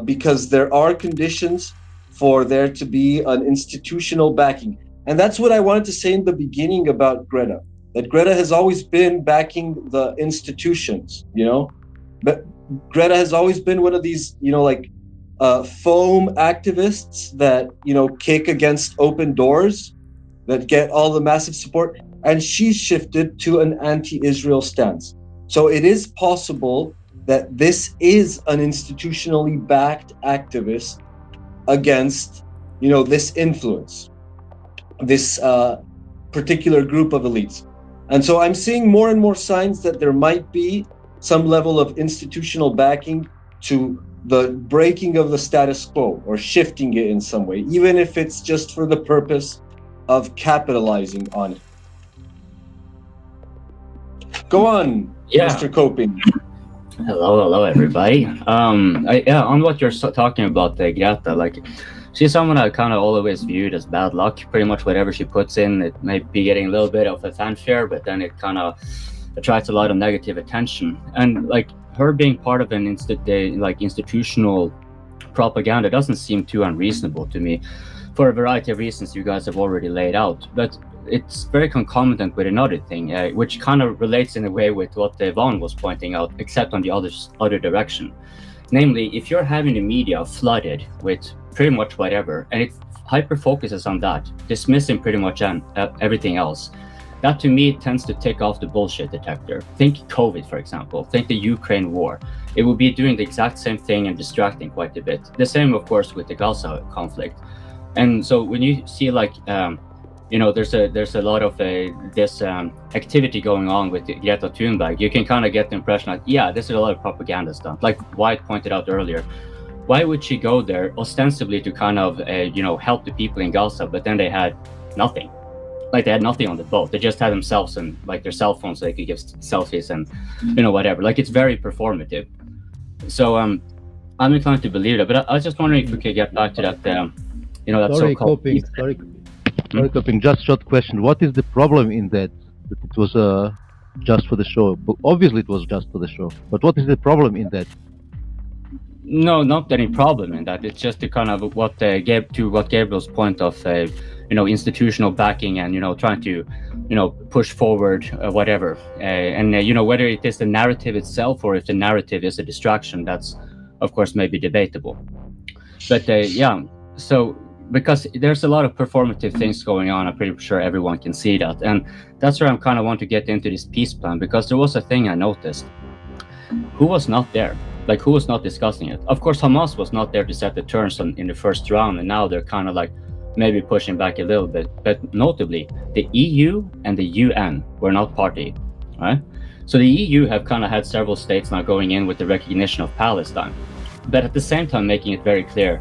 because there are conditions for there to be an institutional backing. And that's what I wanted to say in the beginning about Greta, that Greta has always been backing the institutions, but Greta has always been one of these, foam activists that, kick against open doors, that get all the massive support. And she's shifted to an anti-Israel stance. So it is possible that this is an institutionally backed activist against, this influence, this particular group of elites. And so I'm seeing more and more signs that there might be some level of institutional backing to the breaking of the status quo or shifting it in some way, even if it's just for the purpose of capitalizing on it. Go on, Mr. Coping. Hello, everybody. On what you're talking about, Greta, like, she's someone I kind of always viewed as bad luck. Pretty much whatever she puts in, it may be getting a little bit of a fanfare, but then it kind of attracts a lot of negative attention. And like her being part of an institutional propaganda doesn't seem too unreasonable to me, for a variety of reasons you guys have already laid out. But it's very concomitant with another thing, which kind of relates in a way with what Yvonne was pointing out, except on the other direction. Namely, if you're having the media flooded with pretty much whatever, and it hyper focuses on that, dismissing pretty much everything else, that to me tends to tick off the bullshit detector. Think COVID, for example. Think the Ukraine war. It will be doing the exact same thing and distracting quite a bit. The same, of course, with the Gaza conflict. And so when you see there's a lot of this activity going on with Greta Thunberg, you can kind of get the impression like, yeah, this is a lot of propaganda stuff. Like Wyatt pointed out earlier, why would she go there ostensibly to kind of, help the people in Gaza, but then they had nothing. Like they had nothing on the boat. They just had themselves and like their cell phones so they could give selfies and, whatever. Like it's very performative. So I'm inclined to believe that, but I was just wondering if we could get back to that, that Sorry, so-called... Sorry, Coping, just short question. What is the problem in that it was just for the show? But obviously it was just for the show. But what is the problem in that? No, not any problem in that. It's just the kind of what Gabriel's point of, institutional backing and, trying to, push forward whatever. And whether it is the narrative itself or if the narrative is a distraction, that's, of course, maybe debatable. But so because there's a lot of performative things going on, I'm pretty sure everyone can see that. And that's where I'm kind of want to get into this peace plan, because there was a thing I noticed. Who was not there? Like, who was not discussing it? Of course, Hamas was not there to set the terms in the first round, and now they're kind of like maybe pushing back a little bit. But notably, the EU and the UN were not party, right? So the EU have kind of had several states now going in with the recognition of Palestine, but at the same time making it very clear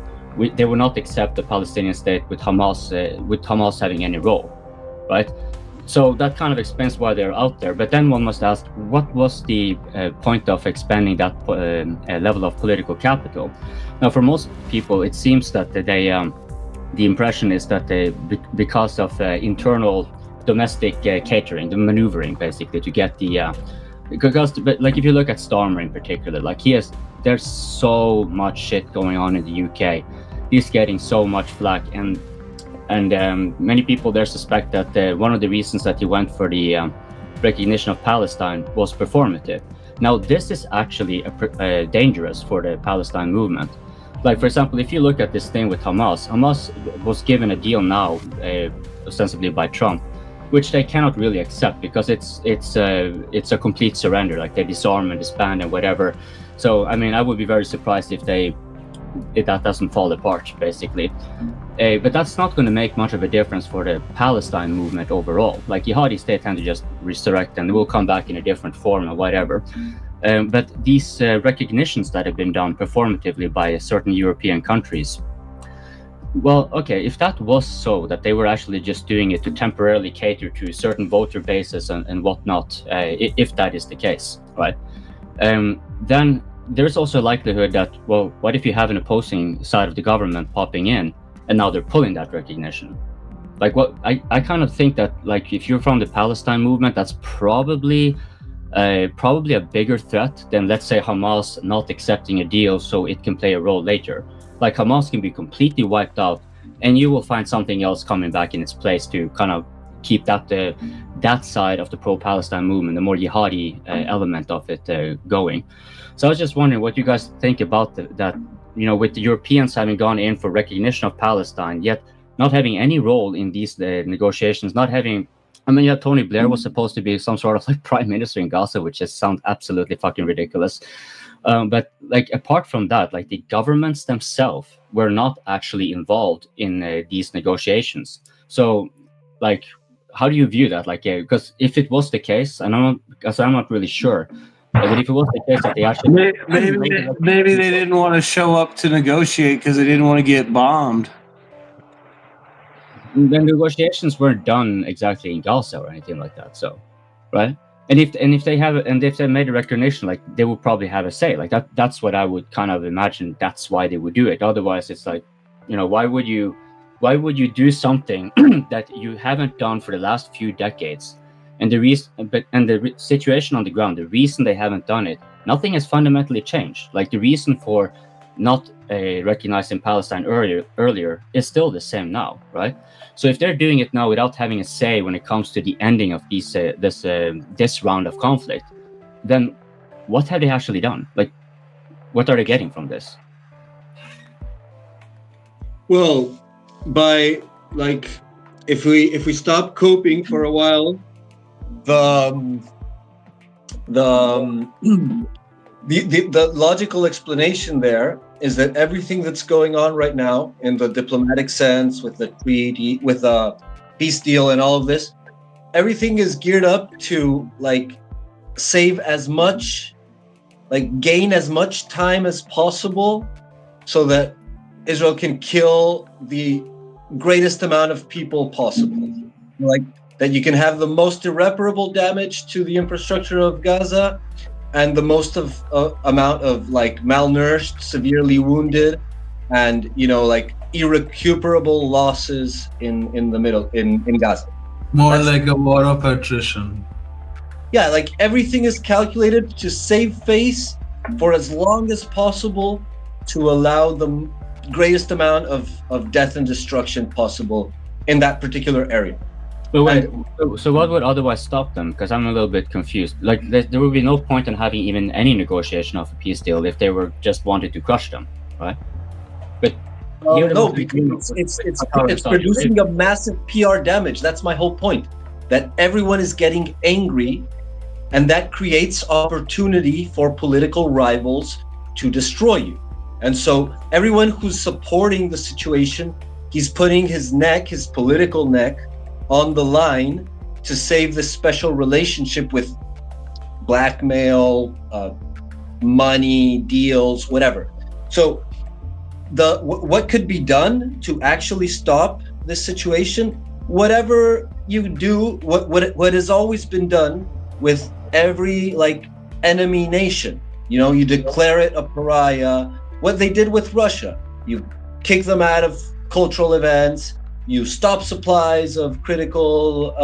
they will not accept the Palestinian state with Hamas having any role, right? So that kind of explains why they're out there. But then one must ask, what was the point of expanding that level of political capital? Now, for most people, it seems that the impression is that because of internal domestic catering, the maneuvering, basically, to get but like if you look at Starmer in particular, like there's so much shit going on in the UK. He's getting so much flack, and many people there suspect that one of the reasons that he went for the recognition of Palestine was performative. Now, this is actually dangerous for the Palestine movement. Like, for example, if you look at this thing with Hamas was given a deal now, ostensibly by Trump, which they cannot really accept because it's a complete surrender. Like, they disarm and disband and whatever. So, I mean, I would be very surprised if that doesn't fall apart, basically. But that's not going to make much of a difference for the Palestine movement overall. Like, jihadis, they tend to just resurrect and they will come back in a different form or whatever. But these recognitions that have been done performatively by certain European countries, well, okay, if that was so, that they were actually just doing it to temporarily cater to certain voter bases and whatnot, if that is the case, right? Then there's also a likelihood that, well, what if you have an opposing side of the government popping in and now they're pulling that recognition? Like, what I kind of think that, like, if you're from the Palestine movement, that's probably probably a bigger threat than, let's say, Hamas not accepting a deal so it can play a role later. Like, Hamas can be completely wiped out, and you will find something else coming back in its place to kind of keep that side of the pro-Palestine movement, the more jihadi element of it going. So I was just wondering what you guys think about that, with the Europeans having gone in for recognition of Palestine, yet not having any role in these negotiations, not having, Tony Blair was supposed to be some sort of like prime minister in Gaza, which just sounds absolutely fucking ridiculous. But like, apart from that, like, the governments themselves were not actually involved in these negotiations. So, like, how do you view that? Like, because if it was the case, and I'm not really sure, but if it was the case that they actually maybe they didn't want to show up to negotiate because they didn't want to get bombed. The negotiations weren't done exactly in Gaza or anything like that. So, right? And if they made a recognition, like, they would probably have a say. Like, that's what I would kind of imagine. That's why they would do it. Otherwise, it's like, why would you do something that you haven't done for the last few decades? And the situation on the ground, the reason they haven't done it, nothing has fundamentally changed. Like, the reason for not recognizing Palestine earlier is still the same now, right? So if they're doing it now without having a say when it comes to the ending of this round of conflict, then what have they actually done? Like, what are they getting from this? Well, by, like, if we stop coping for a while, the logical explanation there is that everything that's going on right now in the diplomatic sense, with the treaty, with the peace deal and all of this, everything is geared up to, like, save as much, like, gain as much time as possible so that Israel can kill the greatest amount of people possible. Like, that you can have the most irreparable damage to the infrastructure of Gaza and the most amount of, like, malnourished, severely wounded, and, like, irrecuperable losses in the middle, in Gaza. That's like a war of attrition. Yeah, like, everything is calculated to save face for as long as possible to allow the greatest amount of death and destruction possible in that particular area. But wait, so what would otherwise stop them? Because I'm a little bit confused. Like, there would be no point in having even any negotiation of a peace deal if they were just wanted to crush them, right? But no, because it's producing a massive PR damage. That's my whole point. That everyone is getting angry, and that creates opportunity for political rivals to destroy you. And so everyone who's supporting the situation, he's putting his political neck, on the line to save this special relationship with blackmail, money, deals, whatever. So what could be done to actually stop this situation? Whatever you do, what has always been done with every, like, enemy nation. You declare it a pariah. What they did with Russia, you kick them out of cultural events, you stop supplies of critical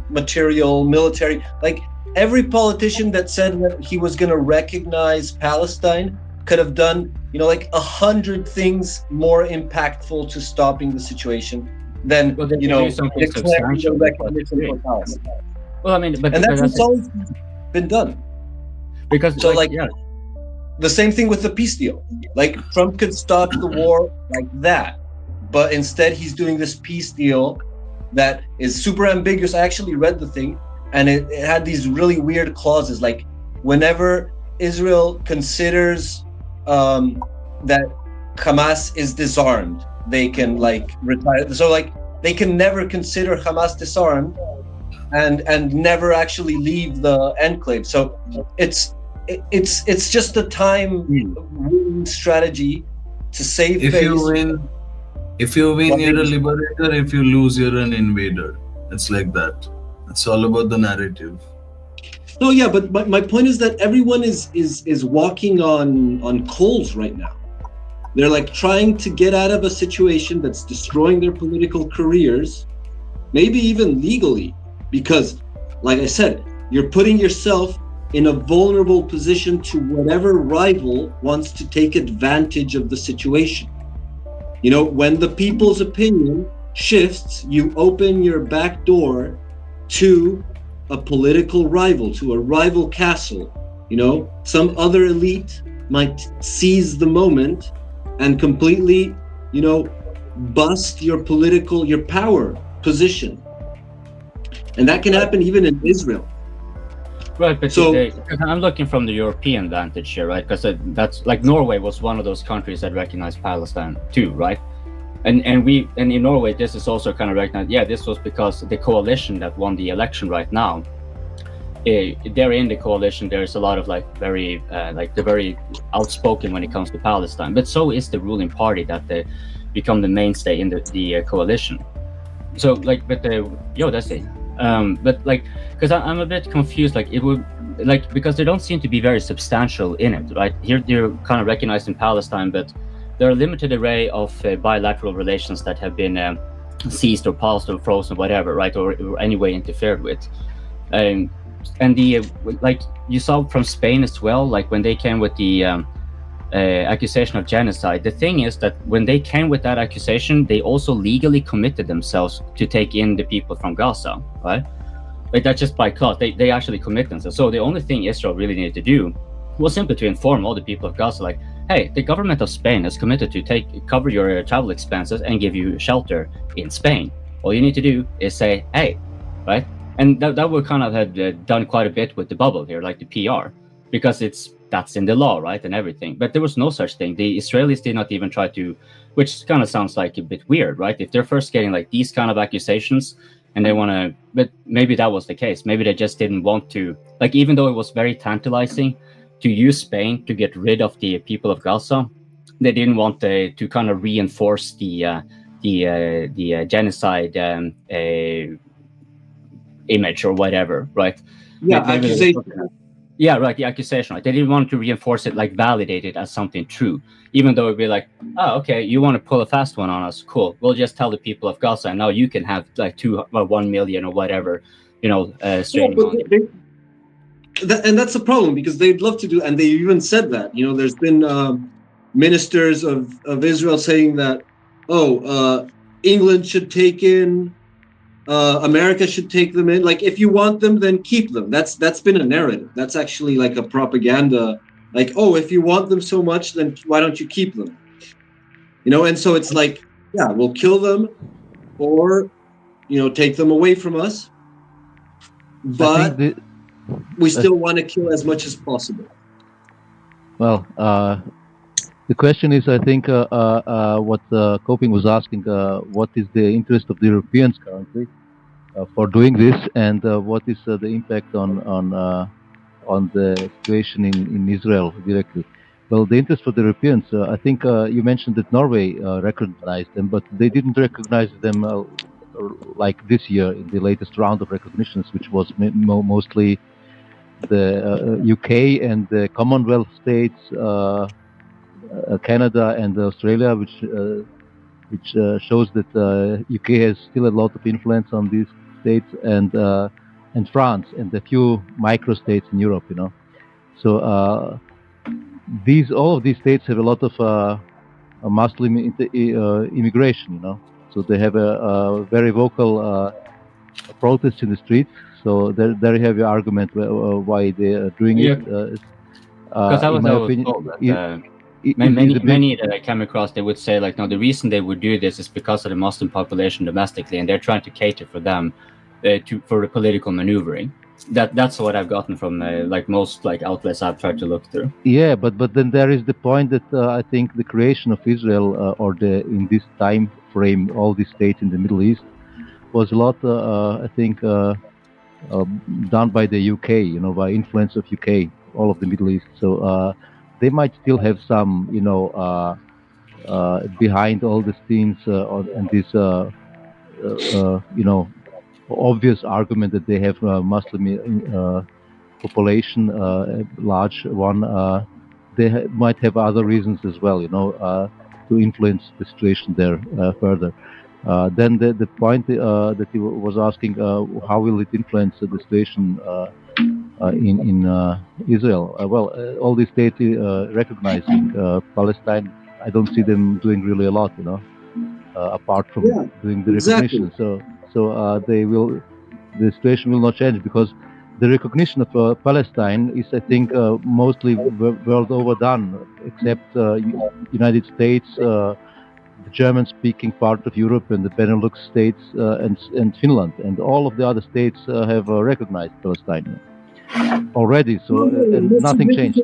material, military. Like, every politician that said that he was going to recognize Palestine could have done, like, 100 things more impactful to stopping the situation than, declaring the recognition for Palestine. Well, and that's what's always been done. Because, so, the same thing with the peace deal. Like, Trump could stop the war like that. But instead, he's doing this peace deal that is super ambiguous. I actually read the thing, and it had these really weird clauses. Like, whenever Israel considers that Hamas is disarmed, they can, like, retire. So, like, they can never consider Hamas disarmed and never actually leave the enclave. So it's just a time strategy to save face. If you win, you're a liberator. If you lose, you're an invader. It's like that. It's all about the narrative. No, yeah, but my point is that everyone is walking on coals right now. They're, like, trying to get out of a situation that's destroying their political careers, maybe even legally, because, like I said, you're putting yourself in a vulnerable position to whatever rival wants to take advantage of the situation. You know, when the people's opinion shifts, you open your back door to a political rival, to a rival castle. You know, some other elite might seize the moment and completely, you know, bust your power position. And that can happen even in Israel. Right, but So- I'm looking from the European vantage here, right? Because that's like Norway was one of those countries that recognized Palestine too, right? And in Norway, this is also kind of recognized. Yeah, this was because the coalition that won the election right now. They're in the coalition. There's a lot of like they're very outspoken when it comes to Palestine. But so is the ruling party that they become the mainstay in the coalition. So like, but that's it. But like, because I'm a bit confused. Like it would, like because they don't seem to be very substantial in it, right? Here they're kind of recognized in Palestine, but there are a limited array of bilateral relations that have been seized or paused or frozen, whatever, right, or anyway interfered with. And the like you saw from Spain as well, like when they came with the accusation of genocide. The thing is that when they came with that accusation, they also legally committed themselves to take in the people from Gaza, right? Like that's just by clause. They actually commit themselves. So the only thing Israel really needed to do was simply to inform all the people of Gaza, like, hey, the government of Spain has committed to cover your travel expenses and give you shelter in Spain. All you need to do is say, hey, right? And that would kind of have done quite a bit with the bubble here, like the PR, because that's in the law, right, and everything. But there was no such thing. The Israelis did not even try to, which kind of sounds like a bit weird, right? If they're first getting like these kind of accusations and they want to, but maybe that was the case. Maybe they just didn't want to, like, even though it was very tantalizing to use Spain to get rid of the people of Gaza, they didn't want to kind of reinforce the genocide image or whatever, right? Yeah, Maybe accusation. Yeah, right. The accusation, right? They didn't want to reinforce it, like validate it as something true, even though it'd be like, oh, okay, you want to pull a fast one on us? Cool. We'll just tell the people of Gaza, and now you can have like 1 million or whatever, streaming on. And that's the problem, because they'd love to do, and they even said that. You know, there's been ministers of Israel saying that, England should take in. America should take them in. Like, if you want them, then keep them. That's been a narrative. That's actually like a propaganda. Like, oh, if you want them so much, then why don't you keep them? You know, and so it's like, yeah, we'll kill them, or take them away from us. But we still want to kill as much as possible. Well, the question is, I think, what Coping was asking, what is the interest of the Europeans currently for doing this, and what is the impact on the situation in Israel directly? Well, the interest for the Europeans, I think you mentioned that Norway recognized them, but they didn't recognize them like this year in the latest round of recognitions, which was mostly the UK and the Commonwealth states, Canada and Australia, which shows that UK has still a lot of influence on these states, and France and a few micro-states in Europe. So all of these states have a lot of Muslim immigration. So they have a very vocal protest in the streets. So there you have your argument why they are doing it. Because that was in my how it opinion, was told. Many that I came across, they would say like, no, the reason they would do this is because of the Muslim population domestically, and they're trying to cater for them for the political maneuvering. That's what I've gotten from like most like outlets I've tried to look through. Yeah, but then there is the point that I think the creation of Israel in this time frame, all these states in the Middle East, was a lot I think done by the UK, by influence of UK, all of the Middle East. So they might still have some, behind all the scenes and this, obvious argument that they have a Muslim population, a large one. They might have other reasons as well, to influence the situation there further. Then the point that he was asking, how will it influence the situation in Israel. All these states recognizing Palestine. I don't see them doing really a lot, apart from doing the recognition. So the situation will not change because the recognition of Palestine is, I think, mostly world overdone, except United States, the German-speaking part of Europe, and the Benelux states, and Finland, and all of the other states have recognized Palestine already. So and nothing changed.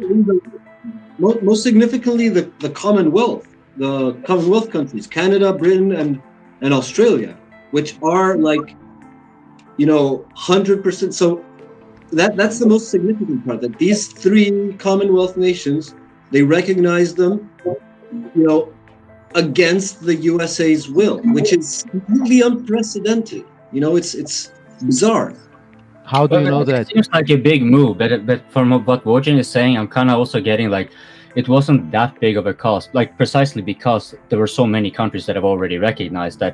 Most significantly, the Commonwealth countries, Canada, Britain, and Australia, which are like 100%. So that's the most significant part. That these three Commonwealth nations, they recognize them, against the USA's will, which is completely unprecedented. It's bizarre. How do you know that? It seems like a big move, but from what Wojin is saying, I'm kind of also getting like it wasn't that big of a cost, like precisely because there were so many countries that have already recognized that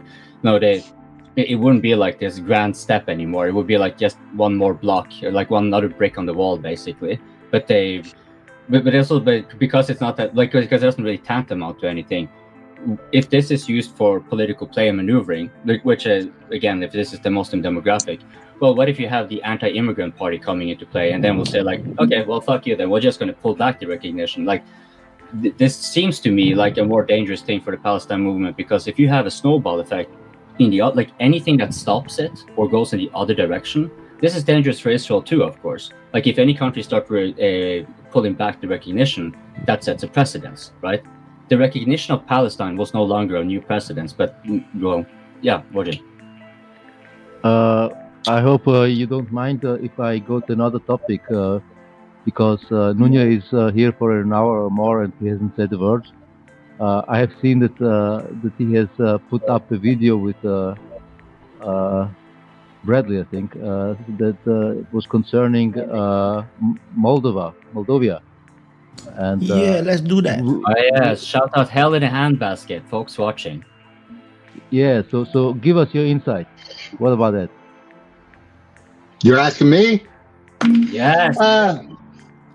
it wouldn't be like this grand step anymore. It would be like just one more block, or like one other brick on the wall, basically. But because it's not that, like, because it doesn't really tantamount to anything. If this is used for political play and maneuvering, which again, if this is the Muslim demographic, well, what if you have the anti-immigrant party coming into play, and then we'll say like, okay, well, fuck you, then we're just going to pull back the recognition. Like, this seems to me like a more dangerous thing for the Palestine movement, because if you have a snowball effect in the like anything that stops it or goes in the other direction, this is dangerous for Israel too, of course. Like, if any country start pulling back the recognition, that sets a precedence, right? The recognition of Palestine was no longer a new precedence, but well, yeah, Wojin. I hope you don't mind if I go to another topic, because Nunya is here for an hour or more and he hasn't said a word. I have seen that he has put up a video with Bradley, I think, that was concerning Moldova. And let's do that. Yes, shout out hell in a handbasket, folks watching. Yeah, so give us your insight. What about that? You're asking me? Yes.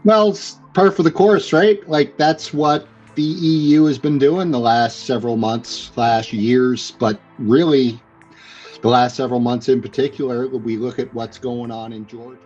Well, it's par for the course, right? Like, that's what the EU has been doing the last several months / years, but really the last several months in particular, we look at what's going on in Georgia.